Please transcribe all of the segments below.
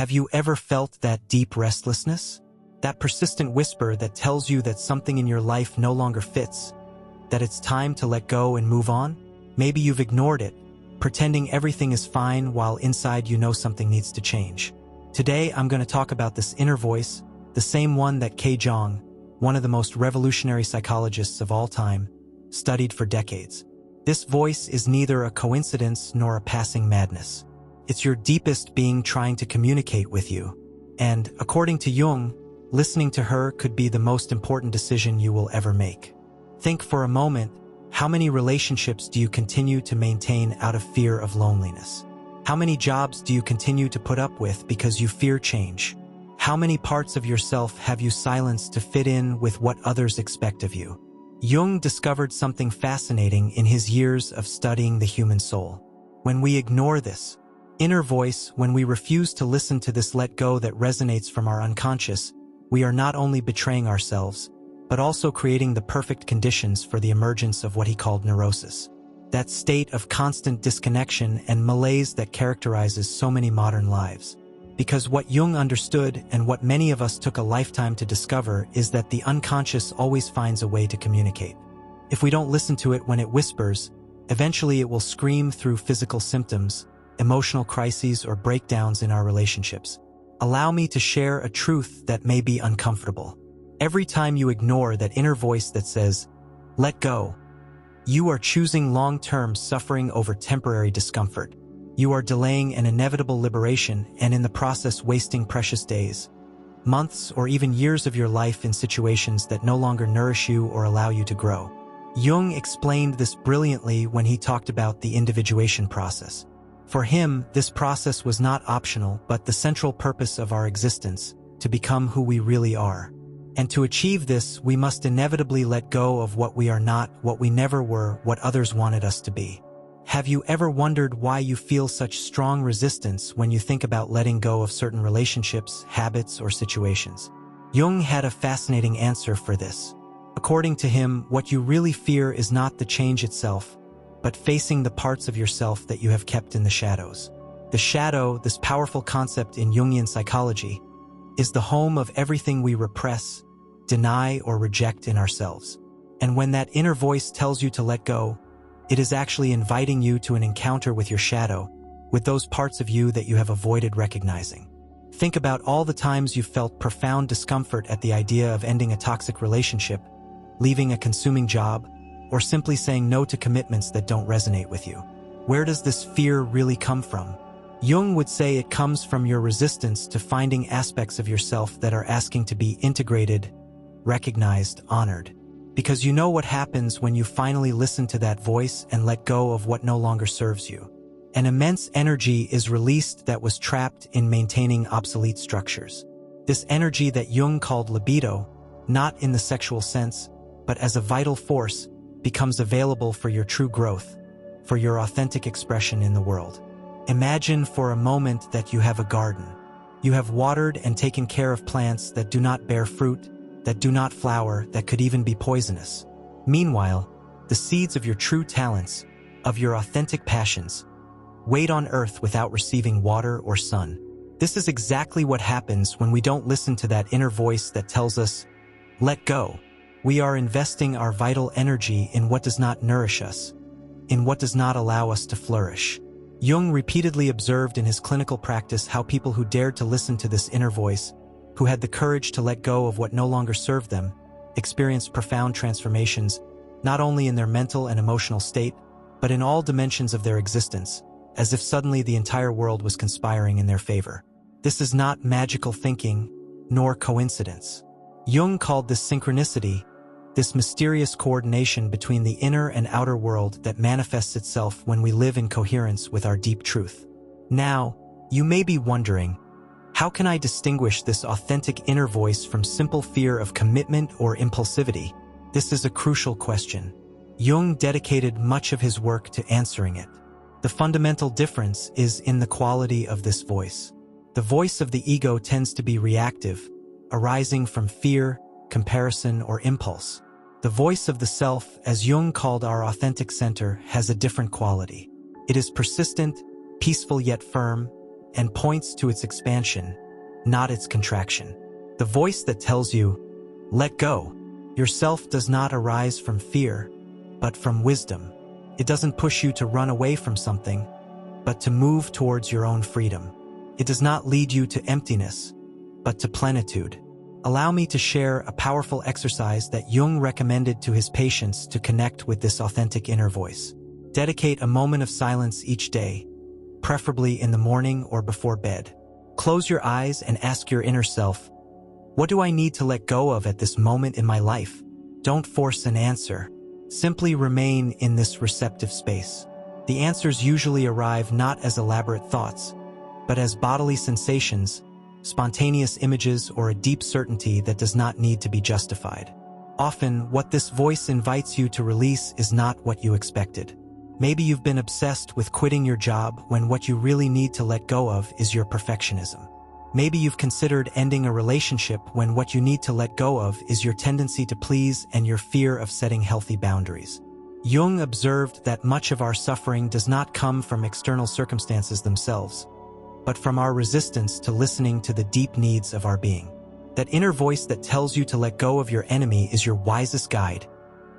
Have you ever felt that deep restlessness? That persistent whisper that tells you that something in your life no longer fits, that it's time to let go and move on? Maybe you've ignored it, pretending everything is fine while inside you know something needs to change. Today, I'm going to talk about this inner voice, the same one that Carl Jung, one of the most revolutionary psychologists of all time, studied for decades. This voice is neither a coincidence nor a passing madness. It's your deepest being trying to communicate with you. And, according to Jung, listening to her could be the most important decision you will ever make. Think for a moment, how many relationships do you continue to maintain out of fear of loneliness? How many jobs do you continue to put up with because you fear change? How many parts of yourself have you silenced to fit in with what others expect of you? Jung discovered something fascinating in his years of studying the human soul. When we ignore this inner voice, when we refuse to listen to this let go that resonates from our unconscious, we are not only betraying ourselves, but also creating the perfect conditions for the emergence of what he called neurosis. That state of constant disconnection and malaise that characterizes so many modern lives. Because what Jung understood, and what many of us took a lifetime to discover, is that the unconscious always finds a way to communicate. If we don't listen to it when it whispers, eventually it will scream through physical symptoms, emotional crises, or breakdowns in our relationships. Allow me to share a truth that may be uncomfortable. Every time you ignore that inner voice that says, "Let go," you are choosing long-term suffering over temporary discomfort. You are delaying an inevitable liberation and in the process wasting precious days, months, or even years of your life in situations that no longer nourish you or allow you to grow. Jung explained this brilliantly when he talked about the individuation process. For him, this process was not optional but the central purpose of our existence, to become who we really are. And to achieve this, we must inevitably let go of what we are not, what we never were, what others wanted us to be. Have you ever wondered why you feel such strong resistance when you think about letting go of certain relationships, habits, or situations? Jung had a fascinating answer for this. According to him, what you really fear is not the change itself, but facing the parts of yourself that you have kept in the shadows. The shadow, this powerful concept in Jungian psychology, is the home of everything we repress, deny, or reject in ourselves. And when that inner voice tells you to let go, it is actually inviting you to an encounter with your shadow, with those parts of you that you have avoided recognizing. Think about all the times you've felt profound discomfort at the idea of ending a toxic relationship, leaving a consuming job, or simply saying no to commitments that don't resonate with you. Where does this fear really come from? Jung would say it comes from your resistance to finding aspects of yourself that are asking to be integrated, recognized, honored. Because you know what happens when you finally listen to that voice and let go of what no longer serves you. An immense energy is released that was trapped in maintaining obsolete structures. This energy that Jung called libido, not in the sexual sense, but as a vital force, becomes available for your true growth, for your authentic expression in the world. Imagine for a moment that you have a garden. You have watered and taken care of plants that do not bear fruit, that do not flower, that could even be poisonous. Meanwhile, the seeds of your true talents, of your authentic passions, wait on earth without receiving water or sun. This is exactly what happens when we don't listen to that inner voice that tells us, "Let go." We are investing our vital energy in what does not nourish us, in what does not allow us to flourish. Jung repeatedly observed in his clinical practice how people who dared to listen to this inner voice, who had the courage to let go of what no longer served them, experienced profound transformations, not only in their mental and emotional state, but in all dimensions of their existence, as if suddenly the entire world was conspiring in their favor. This is not magical thinking, nor coincidence. Jung called this synchronicity, this mysterious coordination between the inner and outer world that manifests itself when we live in coherence with our deep truth. Now, you may be wondering, how can I distinguish this authentic inner voice from simple fear of commitment or impulsivity? This is a crucial question. Jung dedicated much of his work to answering it. The fundamental difference is in the quality of this voice. The voice of the ego tends to be reactive, arising from fear, comparison, or impulse. The voice of the self, as Jung called our authentic center, has a different quality. It is persistent, peaceful yet firm, and points to its expansion, not its contraction. The voice that tells you, let go, yourself does not arise from fear, but from wisdom. It doesn't push you to run away from something, but to move towards your own freedom. It does not lead you to emptiness, but to plenitude. Allow me to share a powerful exercise that Jung recommended to his patients to connect with this authentic inner voice. Dedicate a moment of silence each day, preferably in the morning or before bed. Close your eyes and ask your inner self, what do I need to let go of at this moment in my life? Don't force an answer. Simply remain in this receptive space. The answers usually arrive not as elaborate thoughts, but as bodily sensations, spontaneous images, or a deep certainty that does not need to be justified. Often, what this voice invites you to release is not what you expected. Maybe you've been obsessed with quitting your job when what you really need to let go of is your perfectionism. Maybe you've considered ending a relationship when what you need to let go of is your tendency to please and your fear of setting healthy boundaries. Jung observed that much of our suffering does not come from external circumstances themselves, but from our resistance to listening to the deep needs of our being. That inner voice that tells you to let go of your enemy is your wisest guide,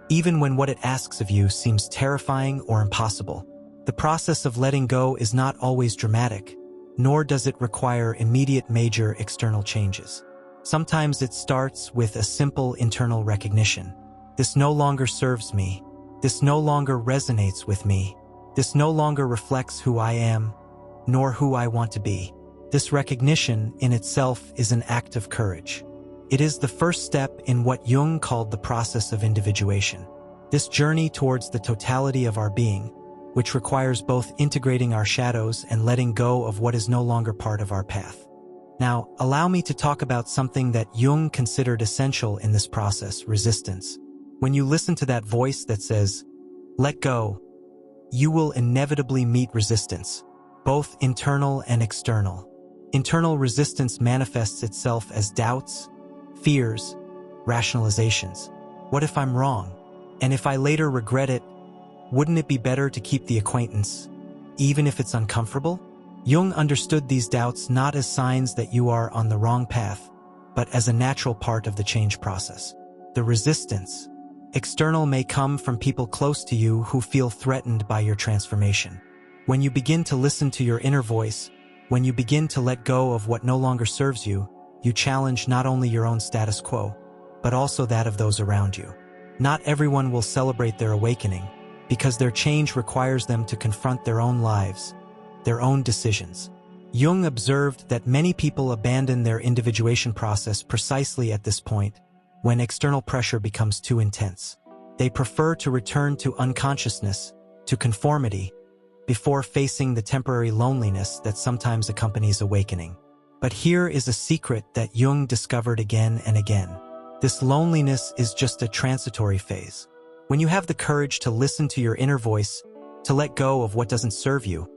even when what it asks of you seems terrifying or impossible. The process of letting go is not always dramatic, nor does it require immediate major external changes. Sometimes it starts with a simple internal recognition. This no longer serves me. This no longer resonates with me. This no longer reflects who I am, nor who I want to be. This recognition in itself is an act of courage. It is the first step in what Jung called the process of individuation. This journey towards the totality of our being, which requires both integrating our shadows and letting go of what is no longer part of our path. Now, allow me to talk about something that Jung considered essential in this process: resistance. When you listen to that voice that says, let go, you will inevitably meet resistance, both internal and external. Internal resistance manifests itself as doubts, fears, rationalizations. What if I'm wrong? And if I later regret it, wouldn't it be better to keep the acquaintance, even if it's uncomfortable? Jung understood these doubts not as signs that you are on the wrong path, but as a natural part of the change process. The resistance, external, may come from people close to you who feel threatened by your transformation. When you begin to listen to your inner voice, when you begin to let go of what no longer serves you, you challenge not only your own status quo, but also that of those around you. Not everyone will celebrate their awakening, because their change requires them to confront their own lives, their own decisions. Jung observed that many people abandon their individuation process precisely at this point, when external pressure becomes too intense. They prefer to return to unconsciousness, to conformity, before facing the temporary loneliness that sometimes accompanies awakening. But here is a secret that Jung discovered again and again. This loneliness is just a transitory phase. When you have the courage to listen to your inner voice, to let go of what doesn't serve you,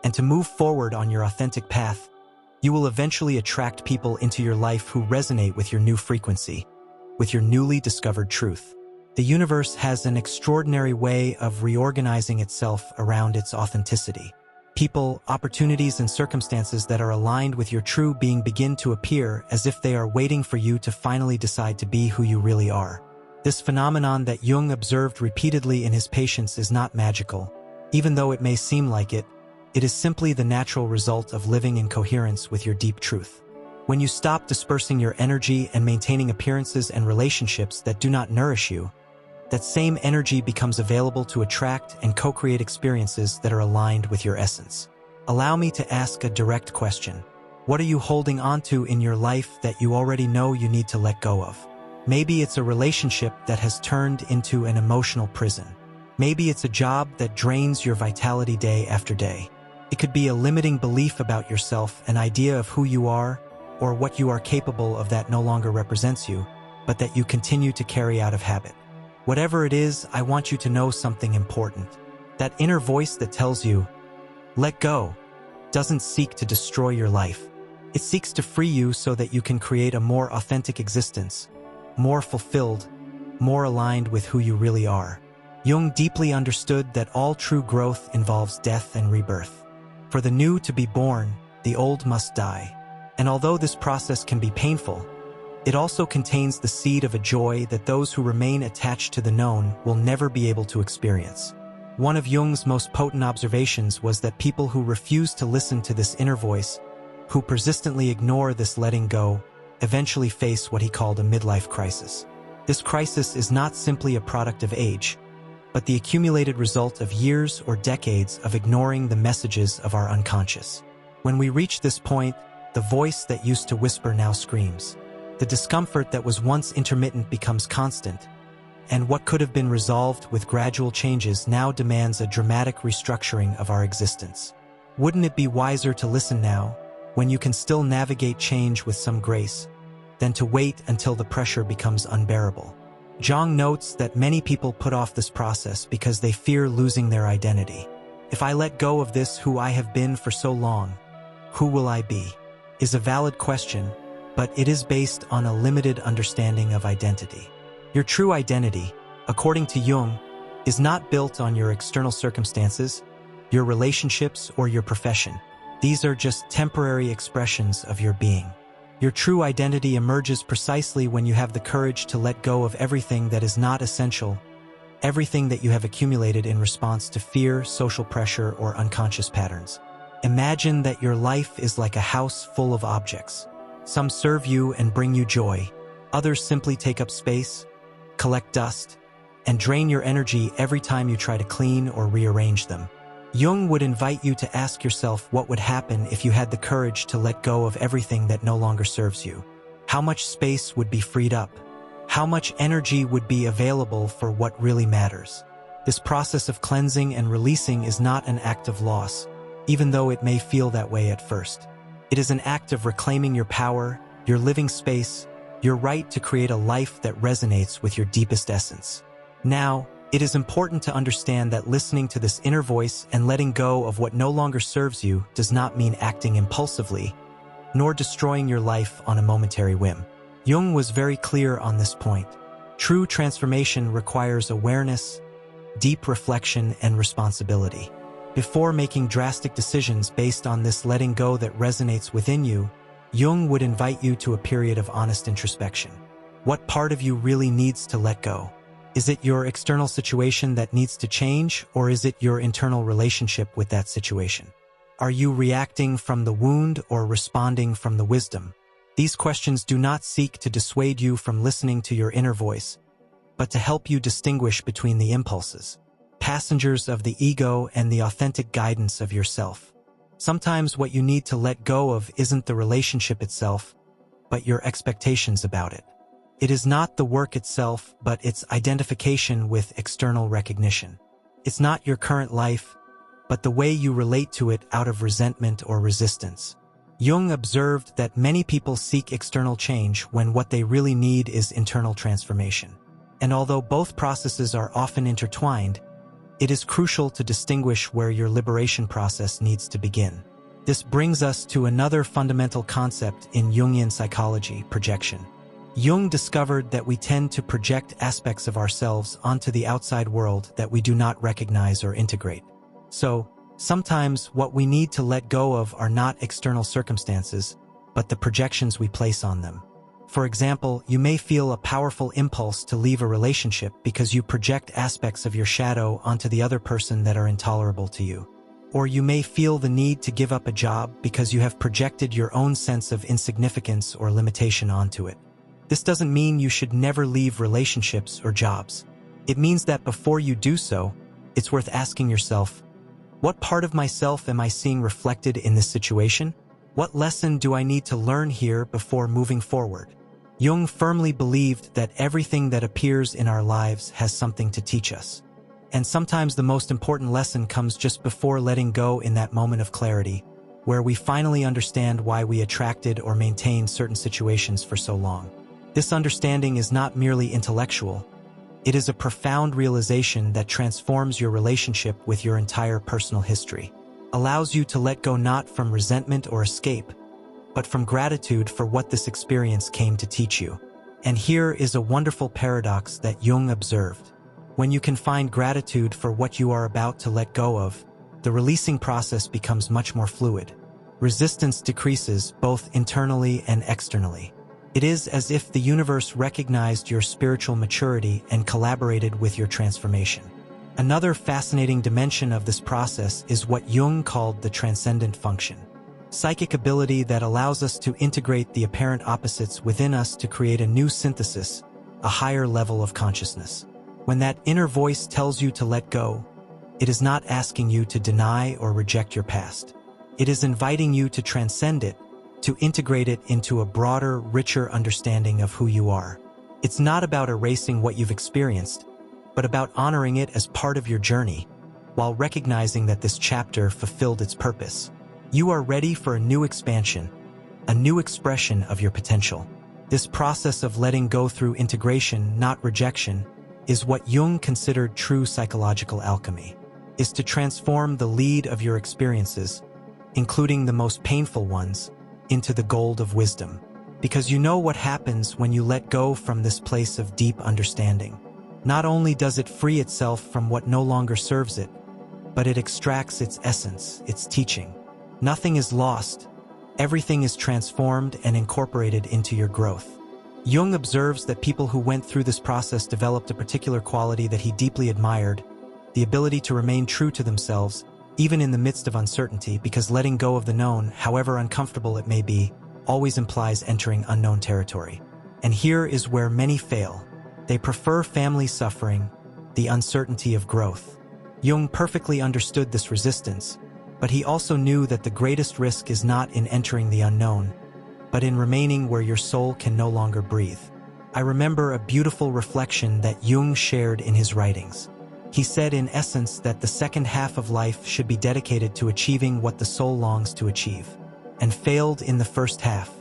and to move forward on your authentic path, you will eventually attract people into your life who resonate with your new frequency, with your newly discovered truth. The universe has an extraordinary way of reorganizing itself around its authenticity. People, opportunities, and circumstances that are aligned with your true being begin to appear as if they are waiting for you to finally decide to be who you really are. This phenomenon that Jung observed repeatedly in his patients is not magical. Even though it may seem like it, it is simply the natural result of living in coherence with your deep truth. When you stop dispersing your energy and maintaining appearances and relationships that do not nourish you, that same energy becomes available to attract and co-create experiences that are aligned with your essence. Allow me to ask a direct question. What are you holding onto in your life that you already know you need to let go of? Maybe it's a relationship that has turned into an emotional prison. Maybe it's a job that drains your vitality day after day. It could be a limiting belief about yourself, an idea of who you are, or what you are capable of that no longer represents you, but that you continue to carry out of habit. Whatever it is, I want you to know something important. That inner voice that tells you, let go, doesn't seek to destroy your life. It seeks to free you so that you can create a more authentic existence, more fulfilled, more aligned with who you really are. Jung deeply understood that all true growth involves death and rebirth. For the new to be born, the old must die. And although this process can be painful, it also contains the seed of a joy that those who remain attached to the known will never be able to experience. One of Jung's most potent observations was that people who refuse to listen to this inner voice, who persistently ignore this letting go, eventually face what he called a midlife crisis. This crisis is not simply a product of age, but the accumulated result of years or decades of ignoring the messages of our unconscious. When we reach this point, the voice that used to whisper now screams. The discomfort that was once intermittent becomes constant, and what could have been resolved with gradual changes now demands a dramatic restructuring of our existence. Wouldn't it be wiser to listen now, when you can still navigate change with some grace, than to wait until the pressure becomes unbearable? Jung notes that many people put off this process because they fear losing their identity. If I let go of this who I have been for so long, who will I be? Is a valid question, but it is based on a limited understanding of identity. Your true identity, according to Jung, is not built on your external circumstances, your relationships, or your profession. These are just temporary expressions of your being. Your true identity emerges precisely when you have the courage to let go of everything that is not essential, everything that you have accumulated in response to fear, social pressure, or unconscious patterns. Imagine that your life is like a house full of objects. Some serve you and bring you joy. Others simply take up space, collect dust, and drain your energy every time you try to clean or rearrange them. Jung would invite you to ask yourself what would happen if you had the courage to let go of everything that no longer serves you. How much space would be freed up? How much energy would be available for what really matters? This process of cleansing and releasing is not an act of loss, even though it may feel that way at first. It is an act of reclaiming your power, your living space, your right to create a life that resonates with your deepest essence. Now, it is important to understand that listening to this inner voice and letting go of what no longer serves you does not mean acting impulsively, nor destroying your life on a momentary whim. Jung was very clear on this point. True transformation requires awareness, deep reflection, and responsibility. Before making drastic decisions based on this letting go that resonates within you, Jung would invite you to a period of honest introspection. What part of you really needs to let go? Is it your external situation that needs to change, or is it your internal relationship with that situation? Are you reacting from the wound or responding from the wisdom? These questions do not seek to dissuade you from listening to your inner voice, but to help you distinguish between the impulses, passengers of the ego, and the authentic guidance of yourself. Sometimes what you need to let go of isn't the relationship itself, but your expectations about it. It is not the work itself, but its identification with external recognition. It's not your current life, but the way you relate to it out of resentment or resistance. Jung observed that many people seek external change when what they really need is internal transformation. And although both processes are often intertwined, it is crucial to distinguish where your liberation process needs to begin. This brings us to another fundamental concept in Jungian psychology: projection. Jung discovered that we tend to project aspects of ourselves onto the outside world that we do not recognize or integrate. So, sometimes what we need to let go of are not external circumstances, but the projections we place on them. For example, you may feel a powerful impulse to leave a relationship because you project aspects of your shadow onto the other person that are intolerable to you. Or you may feel the need to give up a job because you have projected your own sense of insignificance or limitation onto it. This doesn't mean you should never leave relationships or jobs. It means that before you do so, it's worth asking yourself, what part of myself am I seeing reflected in this situation? What lesson do I need to learn here before moving forward? Jung firmly believed that everything that appears in our lives has something to teach us. And sometimes the most important lesson comes just before letting go, in that moment of clarity, where we finally understand why we attracted or maintained certain situations for so long. This understanding is not merely intellectual. It is a profound realization that transforms your relationship with your entire personal history, allows you to let go not from resentment or escape, but from gratitude for what this experience came to teach you. And here is a wonderful paradox that Jung observed. When you can find gratitude for what you are about to let go of, the releasing process becomes much more fluid. resistance decreases both internally and externally. It is as if the universe recognized your spiritual maturity and collaborated with your transformation. Another fascinating dimension of this process is what Jung called the transcendent function. Psychic ability that allows us to integrate the apparent opposites within us to create a new synthesis, a higher level of consciousness. When that inner voice tells you to let go, it is not asking you to deny or reject your past. It is inviting you to transcend it, to integrate it into a broader, richer understanding of who you are. It's not about erasing what you've experienced, but about honoring it as part of your journey, while recognizing that this chapter fulfilled its purpose. You are ready for a new expansion, a new expression of your potential. This process of letting go through integration, not rejection, is what Jung considered true psychological alchemy, is to transform the lead of your experiences, including the most painful ones, into the gold of wisdom. Because you know what happens when you let go from this place of deep understanding. Not only does it free itself from what no longer serves it, but it extracts its essence, its teaching. Nothing is lost. Everything is transformed and incorporated into your growth. Jung observes that people who went through this process developed a particular quality that he deeply admired, the ability to remain true to themselves, even in the midst of uncertainty, because letting go of the known, however uncomfortable it may be, always implies entering unknown territory. And here is where many fail. They prefer family suffering, the uncertainty of growth. Jung perfectly understood this resistance, but he also knew that the greatest risk is not in entering the unknown, but in remaining where your soul can no longer breathe. I remember a beautiful reflection that Jung shared in his writings. He said in essence that the second half of life should be dedicated to achieving what the soul longs to achieve, and failed in the first half.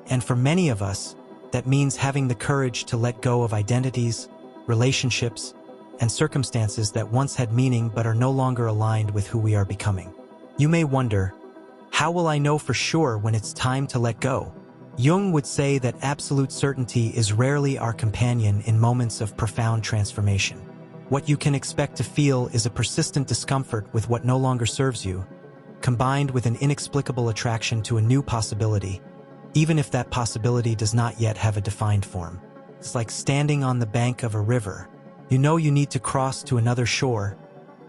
And for many of us, that means having the courage to let go of identities, relationships, and circumstances that once had meaning but are no longer aligned with who we are becoming. You may wonder, how will I know for sure when it's time to let go? Jung would say that absolute certainty is rarely our companion in moments of profound transformation. What you can expect to feel is a persistent discomfort with what no longer serves you, combined with an inexplicable attraction to a new possibility, even if that possibility does not yet have a defined form. It's like standing on the bank of a river. You know you need to cross to another shore,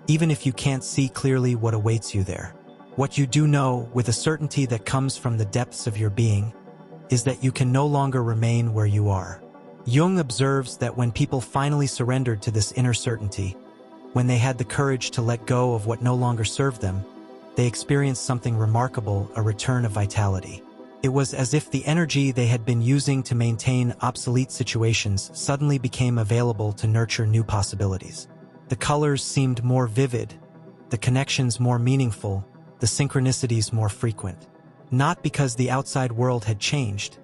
even if you can't see clearly what awaits you there. What you do know, with a certainty that comes from the depths of your being, is that you can no longer remain where you are. Jung observes that when people finally surrendered to this inner certainty, when they had the courage to let go of what no longer served them, they experienced something remarkable, a return of vitality. It was as if the energy they had been using to maintain obsolete situations suddenly became available to nurture new possibilities. The colors seemed more vivid, the connections more meaningful, the synchronicities more frequent. Not because the outside world had changed,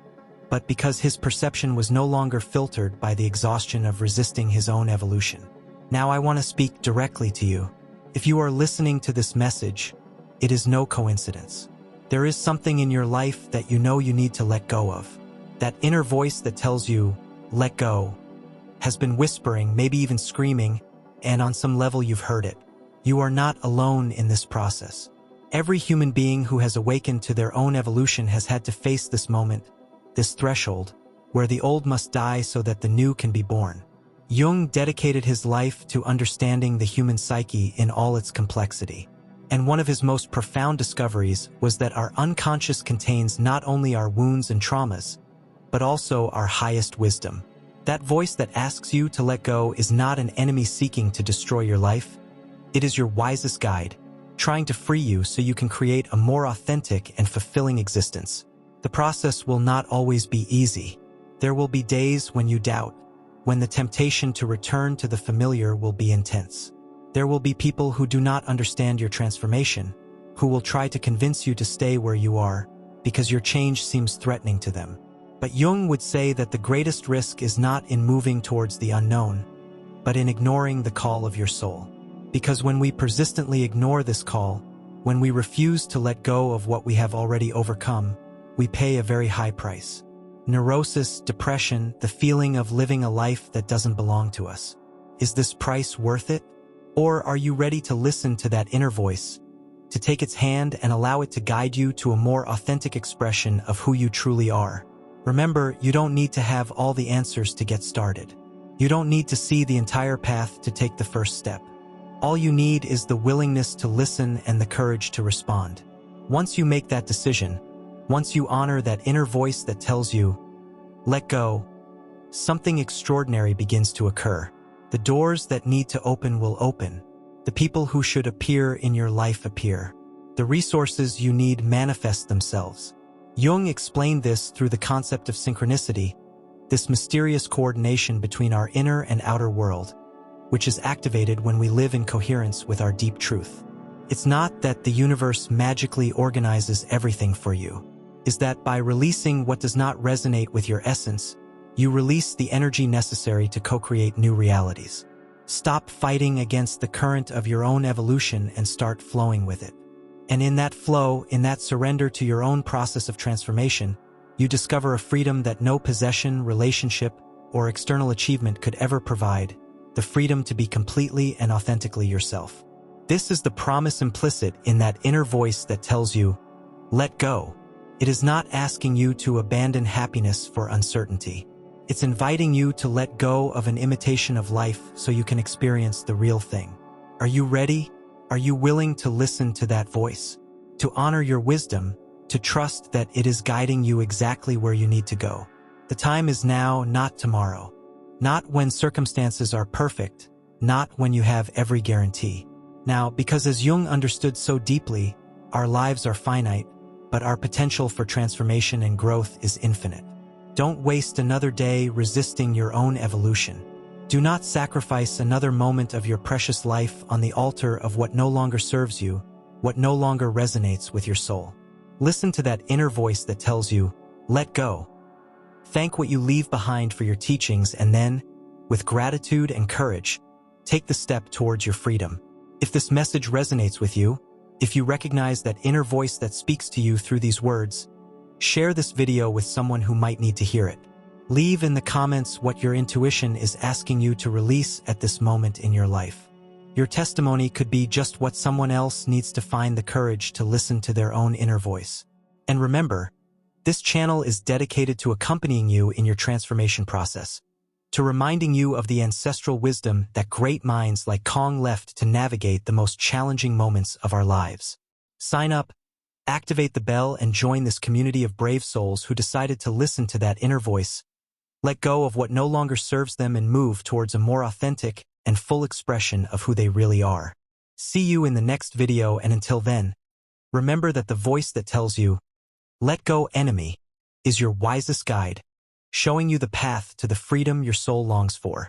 but because his perception was no longer filtered by the exhaustion of resisting his own evolution. Now I want to speak directly to you. If you are listening to this message, it is no coincidence. There is something in your life that you know you need to let go of. That inner voice that tells you, let go, has been whispering, maybe even screaming, and on some level you've heard it. You are not alone in this process. Every human being who has awakened to their own evolution has had to face this moment, this threshold, where the old must die so that the new can be born. Jung dedicated his life to understanding the human psyche in all its complexity. And one of his most profound discoveries was that our unconscious contains not only our wounds and traumas, but also our highest wisdom. That voice that asks you to let go is not an enemy seeking to destroy your life. It is your wisest guide, trying to free you so you can create a more authentic and fulfilling existence. The process will not always be easy. There will be days when you doubt, when the temptation to return to the familiar will be intense. There will be people who do not understand your transformation, who will try to convince you to stay where you are, because your change seems threatening to them. But Jung would say that the greatest risk is not in moving towards the unknown, but in ignoring the call of your soul. Because when we persistently ignore this call, when we refuse to let go of what we have already overcome, we pay a very high price. Neurosis, depression, the feeling of living a life that doesn't belong to us. Is this price worth it? Or are you ready to listen to that inner voice, to take its hand and allow it to guide you to a more authentic expression of who you truly are. Remember, you don't need to have all the answers to get started. You don't need to see the entire path to take the first step. All you need is the willingness to listen and the courage to respond. Once you make that decision, once you honor that inner voice that tells you, let go, something extraordinary begins to occur. The doors that need to open will open. The people who should appear in your life appear. The resources you need manifest themselves. Jung explained this through the concept of synchronicity, this mysterious coordination between our inner and outer world, which is activated when we live in coherence with our deep truth. It's not that the universe magically organizes everything for you. It's that by releasing what does not resonate with your essence, you release the energy necessary to co-create new realities. Stop fighting against the current of your own evolution and start flowing with it. And in that flow, in that surrender to your own process of transformation, you discover a freedom that no possession, relationship, or external achievement could ever provide, the freedom to be completely and authentically yourself. This is the promise implicit in that inner voice that tells you, let go. It is not asking you to abandon happiness for uncertainty. It's inviting you to let go of an imitation of life so you can experience the real thing. Are you ready? Are you willing to listen to that voice? To honor your wisdom, to trust that it is guiding you exactly where you need to go? The time is now, not tomorrow. Not when circumstances are perfect, not when you have every guarantee. Now, because as Jung understood so deeply, our lives are finite, but our potential for transformation and growth is infinite. Don't waste another day resisting your own evolution. Do not sacrifice another moment of your precious life on the altar of what no longer serves you, what no longer resonates with your soul. Listen to that inner voice that tells you, let go. Thank what you leave behind for your teachings and then, with gratitude and courage, take the step towards your freedom. If this message resonates with you, if you recognize that inner voice that speaks to you through these words, share this video with someone who might need to hear it. Leave in the comments what your intuition is asking you to release at this moment in your life. Your testimony could be just what someone else needs to find the courage to listen to their own inner voice. And remember, this channel is dedicated to accompanying you in your transformation process, to reminding you of the ancestral wisdom that great minds like Kong left to navigate the most challenging moments of our lives. Sign up, activate the bell, and join this community of brave souls who decided to listen to that inner voice, let go of what no longer serves them, and move towards a more authentic and full expression of who they really are. See you in the next video, and until then, remember that the voice that tells you, let go, enemy, is your wisest guide, showing you the path to the freedom your soul longs for.